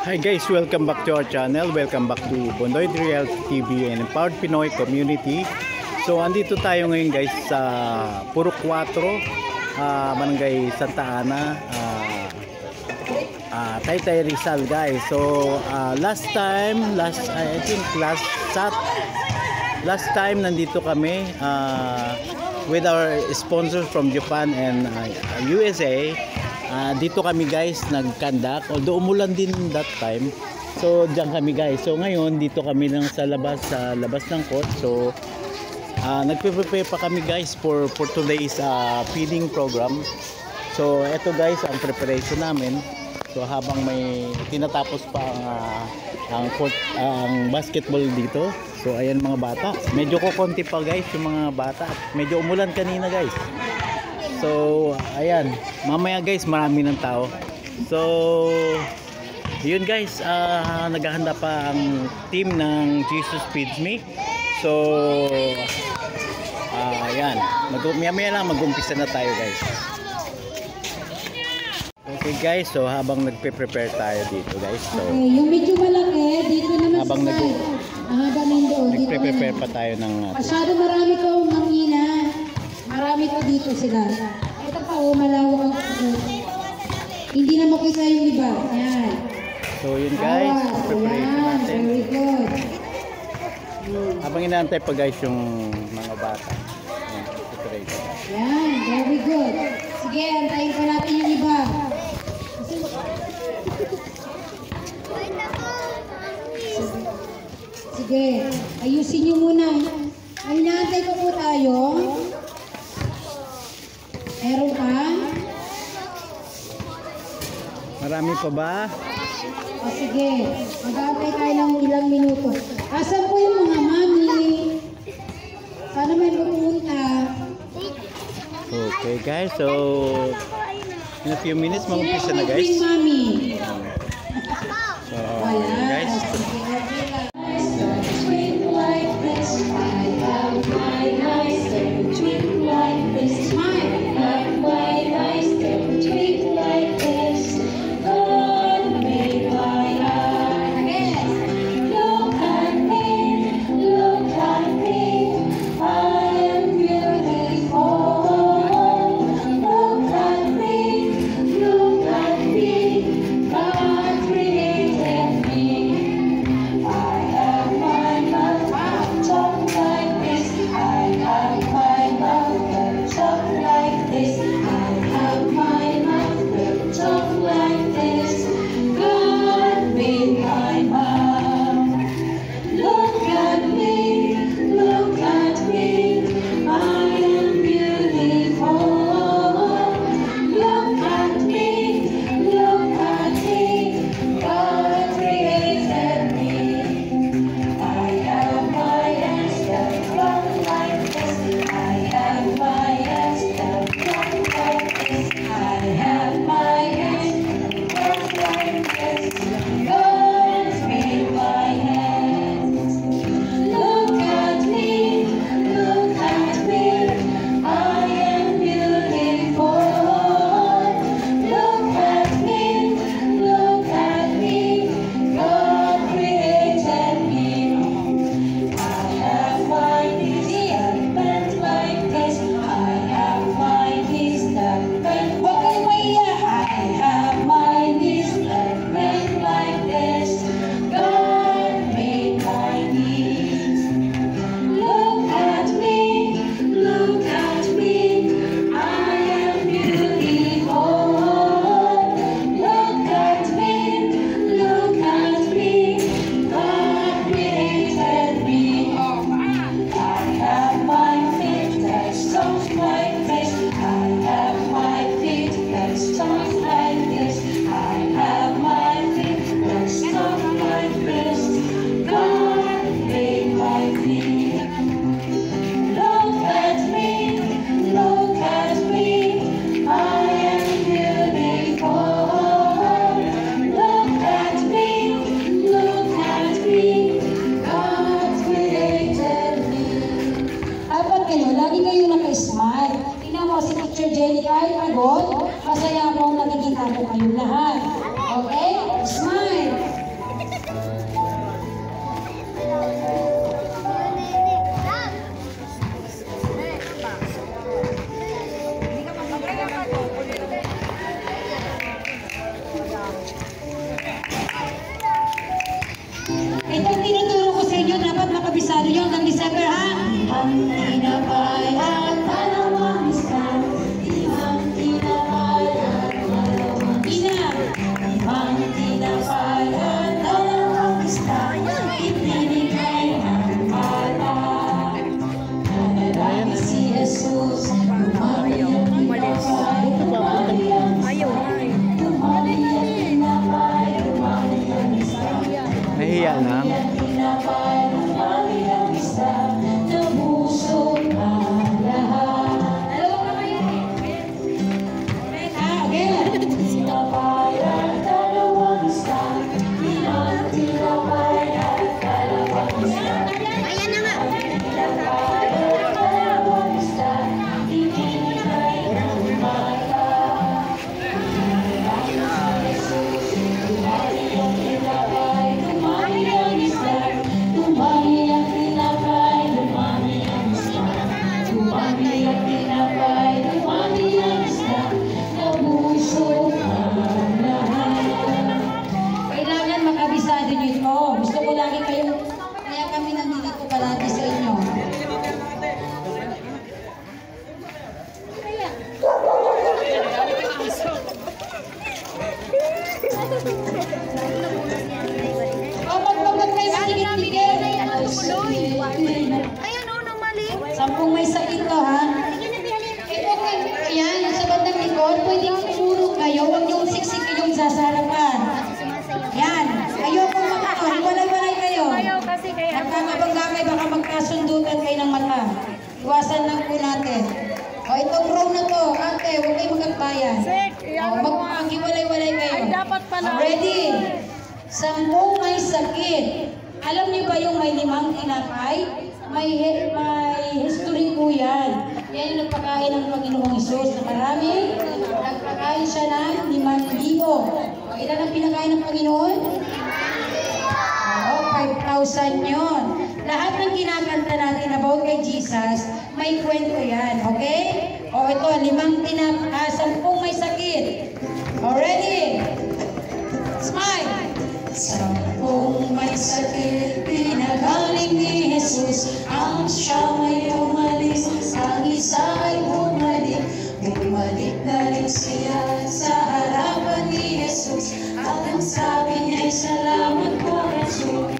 Hi guys, welcome back to our channel. Welcome back to Bondoy Real TV and Empowered Pinoy Community. So andito tayo ngayon guys sa Purok 4, Barangay Santa Ana, Taytay Rizal guys. So last time nandito kami with our sponsors from Japan and USA. Dito kami guys nag-conduct, although umulan din that time. So diyan kami guys. So ngayon dito kami lang sa labas ng court. So nagpe-prepare pa kami guys for today's feeding program. So eto guys ang preparation namin. So habang may tinatapos pa ang court, ang basketball dito. So ayan mga bata. Medyo kokonti pa guys yung mga bata. Medyo umulan kanina guys. So ayan, mamaya guys marami ng tao. So yun guys, naghahanda pa ang team ng Jesus Feeds Me. So ayan, maya lang mag-umpisa na tayo guys. Okay guys, so habang nagpe-prepare tayo dito guys. So okay, yung medyo malaki dito naman habang nagpe-prepare pa tayo ng masyado marami ko mangina. Marami ko dito sila. Ito pa malawak ang hindi na makita yung iba. Ayan. So yun guys, preparation natin. Very good. Habang inaantay pa guys yung mga bata. Ayan, preparation. Ayan, very good. Sige, antayin pa natin yung iba. Sige, ayusin nyo muna. Ay, inaantay pa po tayo. Meron ka? Marami pa ba? O sige, mag-aantay tayo ng ilang minuto. Asan po yung mga mami? Sana may pupunta. Okay guys, so in a few minutes mag-umpisa na guys. Mami. So guys, pagod, masaya akong nakikita ko kayong lahat. Okay? Smile! Ready? Sampung may sakit. Alam niyo ba yung may 5 tinapay? May history po yan. Yan yung nagpakain ng Panginoong Hesus na marami. Nagpakain siya ng 5,000. Ilan ang pinakain ng Panginoon? 5,000 yun. Lahat ng kinakanta natin about kay Jesus, may kwento yan. Okay? O ito, 10 may sakit. Already? Smile! 10 may sakit, pinagaling ni Jesus. Ang siya may umalis, ang isa ay bumalik. Bumalik na rin siya sa harapan ni Jesus. At ang sabi niya ay salamat po, Jesus.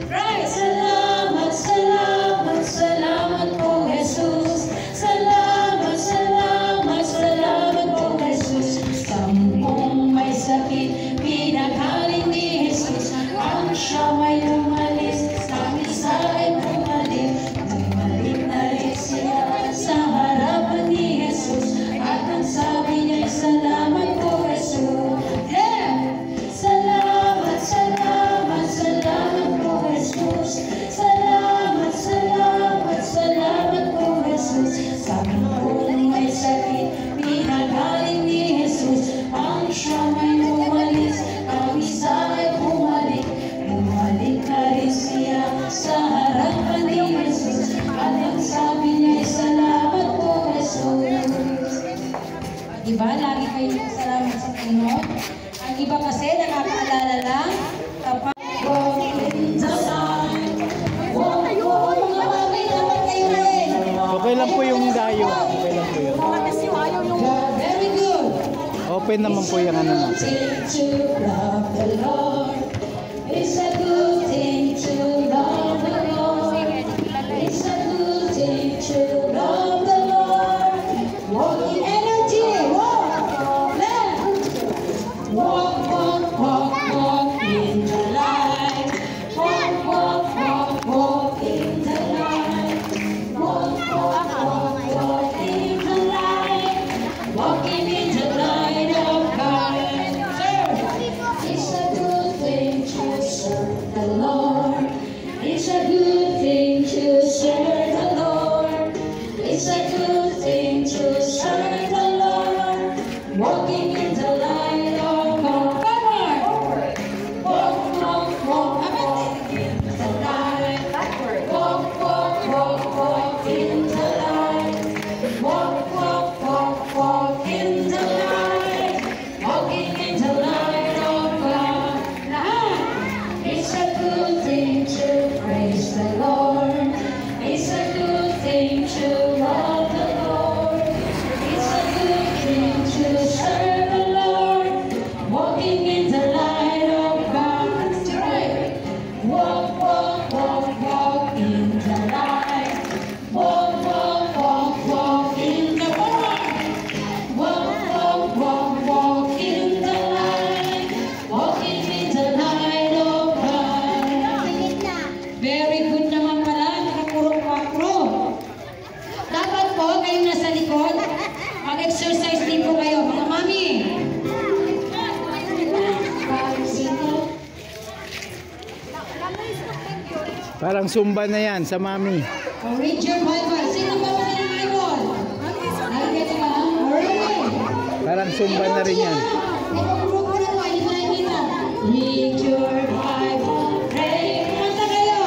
Right! Salamat, salamat, salamat po, Jesus. Salamat, salamat, salamat po, Jesus. 10 may sakit, pinagaling ni Jesus. Ang siya may umalis, ang isa ay bumalik. Bumalik na rin siya sa harapan ni Jesus. At ang sabi niya ay salamat po, Jesus. Yeah! Salamat, salamat, salamat po, Jesus. Salamat, salamat, salamat po, Jesus. 10 may sakit, pinagaling ni Jesus. Ang siya may umalis, ang isa ay bumalik. Bumalik na rin siya sa harapan ni Jesus. At ang sabi niya ay salamat po, Jesus. Diba? Lagi kayo salamat sa Panginoon. Ang iba kasi nakakaalala lang kapag Okay lang po yung dayo. Okay lang po yun. very good. Open naman po yung ano natin. To love the Lord. It's a good thing to love the Lord. It's a good thing to love the Lord. Walk in energy. Walk. Left. Walk, walk, walk, walk in the light. Walk, walk, walk, walk in the light. Walk, walk, walk, walk in the light. Walking in the light of God. It's a good thing to serve the Lord. It's a good thing to serve the Lord. It's a good thing to serve the Lord. Walking in the light of God. Walk, walk, walk, walk in the light. Walk, walk, walk, walk in the light. Walk, walk, walk, walk in the light. Walking in the light of God. It's a good thing to praise the Lord. It's a good thing to love the Lord. It's a good thing to serve the Lord. Walking in the light of God. Walk, walk, walk, walk in the light. Walk, walk, walk, walk in the light. Walk, walk, walk, walk in the light. Walking in the light of God. Very good naman pala, nakapuro-kwatro. Dapat po kayong nasa likod, mag-exercise din po kayo, mga mami. Parang sumba na yan sa mami. Read your Bible. Sino ba mo ng Bible? Nalagay ba? Alright. Parang sumba na rin yan. Read your Bible. Pray. Kanta kayo.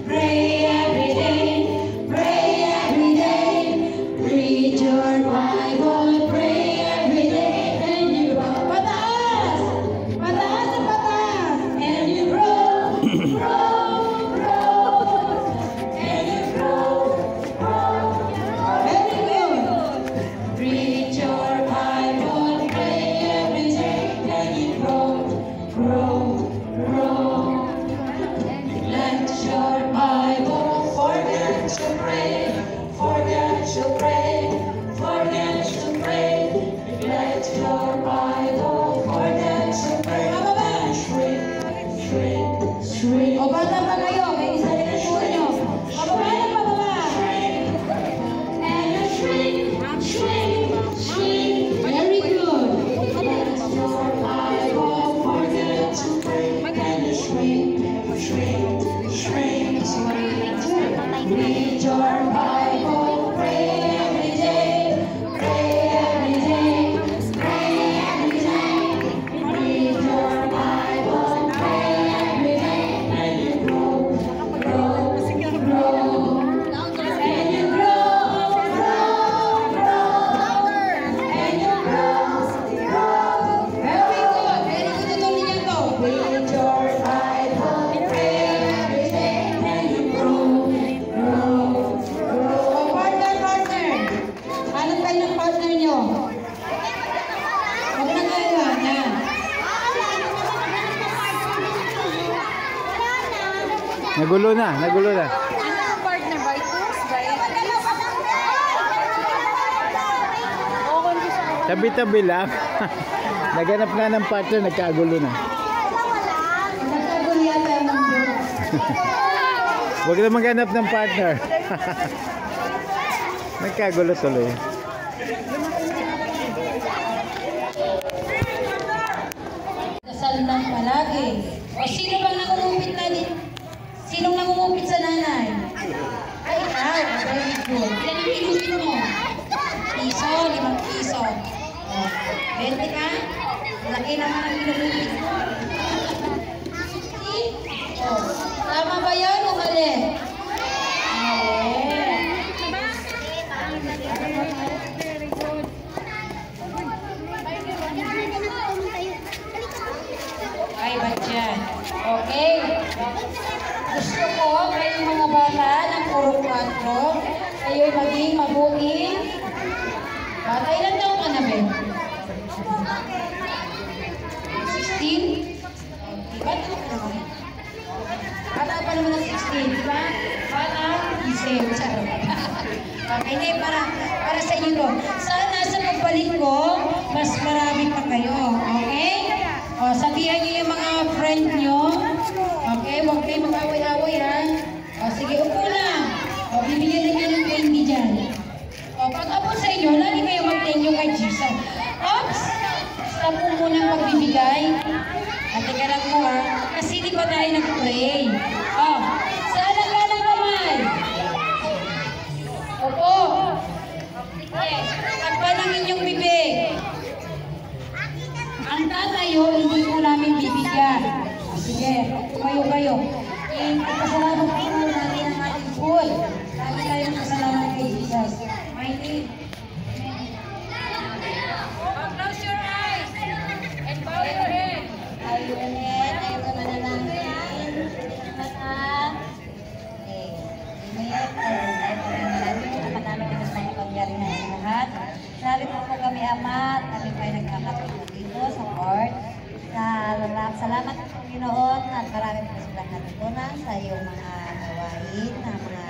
Pray every day. Pray every day. Read your Bible. Pray every day. And you grow. Pataas. Pataas na pataas. And you grow. Grow. And you grow. Very good. Read your Bible. Pray every Nagulo na, nagulo na. Ano ang partner ba? Itus ba? Oo, hindi siya. Tabi-tabi lang. Naganap nga ng partner, nagkagulo na. Nagkagulo yata yung mundo. Huwag na maghanap ng partner. Nagkagulo tuloy. Dasal ng palagi. O sino bang nangungupit na din? Sinong nangungupit sa nanay? Ay, ikaw. Very good. Ilan ang kinupit mo? Piso, 5 piso. O, 20 ka? Laki naman ang kinupit mo. O, tama ba yun o mali? Mali. Ay, ba't yan? Okay. Gusto ko kayong mga bata ng puro 4, kayo'y maging mabuting bata. Ilan taong ka na, Ben? 16? Bata ka naman. Bata pa naman ng 16, di ba? Bata, isip. Charot. Okay, hindi, para sa inyo to. Sana sa pagbalik ko, mas marami pa kayo. Okay? O, sabihan niyo yung mga friend niyo. Okay, huwag kayo mag-away-away ha. O, sige, upo lang. O, bibigyan na niyo ng candy dyan. O, pag-abot sa inyo, lagi kayo mag-thank you kay Jesus. Oops! Stop po muna ang pagbibigay. At teka lang mo ha. Kasi di ba tayo nag-pray? O, saan ang kalang kamay? Opo. Okay, takpan ang inyong bibig. Ang tatayo, hindi po namin bibigyan. Sige, tumayo kayo. Pasalamat po natin ang ating food. Lagi tayong pasalamat kay Jesus. Mighty. Close your eyes and bow your head. Ayaw ulit. Ayaw ka mananangin. Mata. Okay. Salamat namin ito sa mga pangyarihan ng lahat. Narito po kami, Ama, at kami pa ay nagkakapit dito sa court. Salamat po, Panginoon, at maraming po silang natutunan sa iyong mga gawain, na mga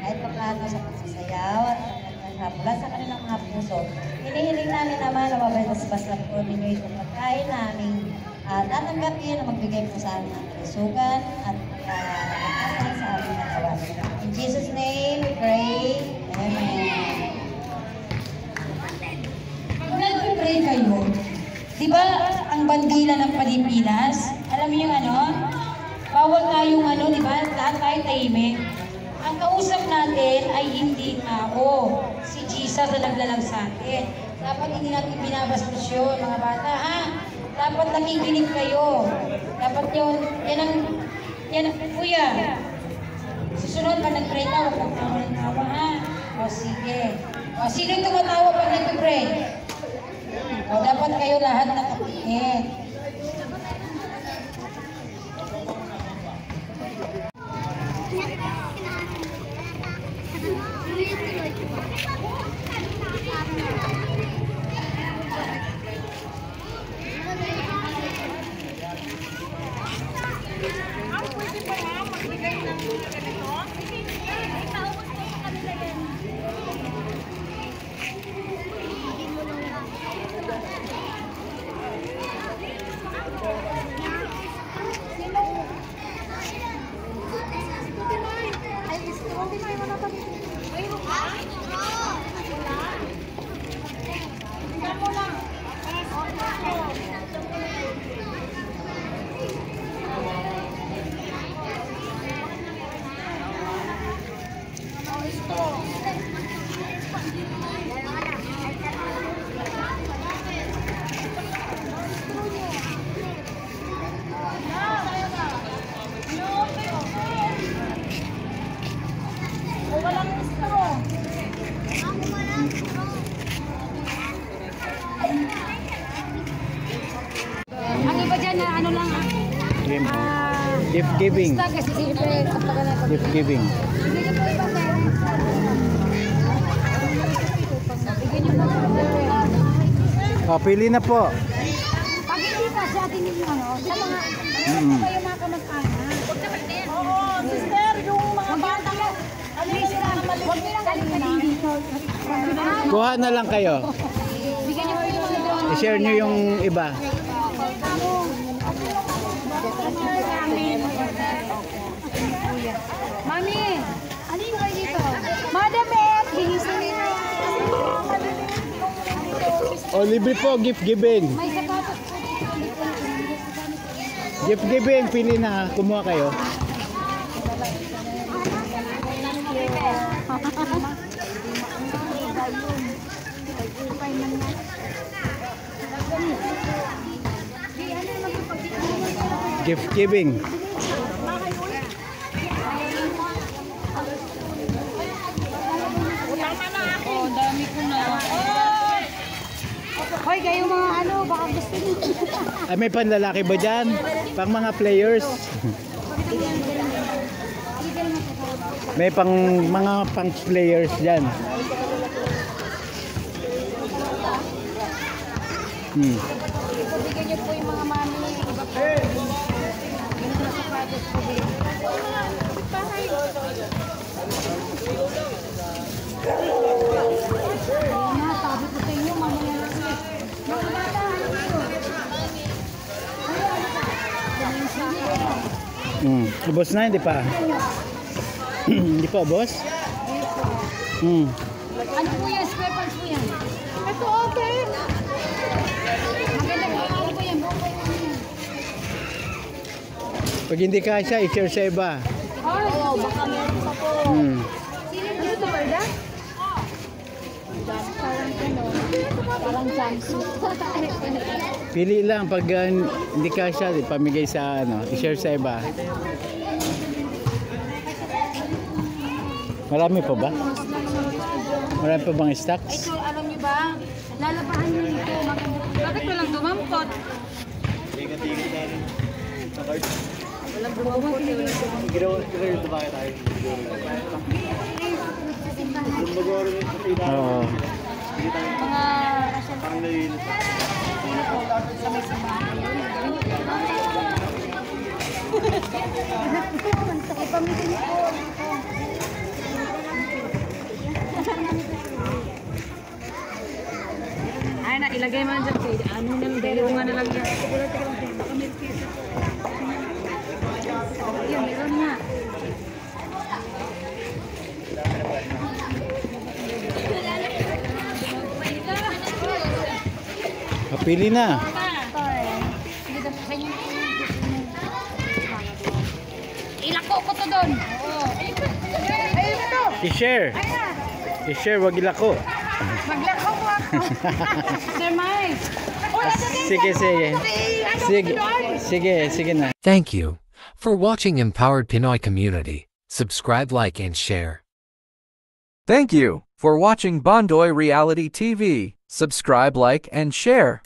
kahit pa plano sa pagsasayaw at mula sa kanilang mga puso. Hinihiling namin naman na mabasbas po ninyo itong pagkain namin tatanggapin na magbigay po sa aming kalusugan at sa aming katawan. In Jesus' name we pray. Amen. Nag-pray kayo. Di ba ang bandila ng Pilipinas? Alam niyo yung ano? Bawal tayong ano, di ba? Lahat tayo tahimik. Ang kausap natin ay hindi tao. Si Jesus na naglalang sa atin. Dapat hindi natin binabastos yun, mga bata, ha? Dapat nakikinig kayo. Dapat yun, yan ang, kuya. Susunod pa nag-pray ka, huwag kang tawa ng tawa, ha? O sige. O sino yung tumatawa pag nag-pray? O dapat kayo lahat nakapikit. Ang iba dyan na ano lang Gift giving. kasi siyempre kapag na Gift giving. hindi niyo po ibang parents. Bigyan niyo na po. O, pili na po. Pag hindi pa sa atin yung ano, sa mga, ano pa yung mga kamag-anak? Oo, sister! Huwag nilang kanina. Kuha na lang kayo. Bigyan niyo po yung mga I-share nyo yung iba. Mami! Ano yung kayo dito? Madamit! Binisin nila. O, libre po, gift giving. May sapatos po dito. Gift giving, pili na. Kumuha kayo. Gift giving. Oh, dami ko na. Hoy, kayo mga ano, baka gusto niyo. Ay, may panlalaki ba dyan? Pang mga players. May pang mga pang players dyan. Bigyan niyo po yung mga mami. Iba po. Yung mga sapatos po din. Ayun na, sabi ko sa inyo, mamaya lang. Mamaya lang. Ubos na, hindi pa. Hindi pa ubos? Ano po yan? Square pants po yan. Ito, okay. Maganda po. Ano po yan? Buko yan. Pag hindi kasya, i-share sa iba. Oo, baka meron pa po. Ano ito, Berda? Parang ano, parang jumpsuit. Pili lang pag hindi kasya, pamigay sa ano, i-share sa iba. Marami pa ba? Marami pa bang stocks? Ito, alam niyo ba? Lalabahan niyo dito. Bakit walang dumampot? Walang dumampot. Oo. Mga rasyon. Sa may simbahan. Ipamigay niyo po. Ay na, ilagay mo na dyan. Ano na lang, delungan na lang yan. Yun, meron nga. Pili na. Ilako ko to doon. Ayun na to. I-share. I-share, wag ilako. Maglako mo ako. Sir Mike. Sige, sige. Sige, sige, sige na. Thank you for watching Empowered Pinoy Community. Subscribe, like, and share. Thank you for watching Bondoy Reality TV. Subscribe, like, and share.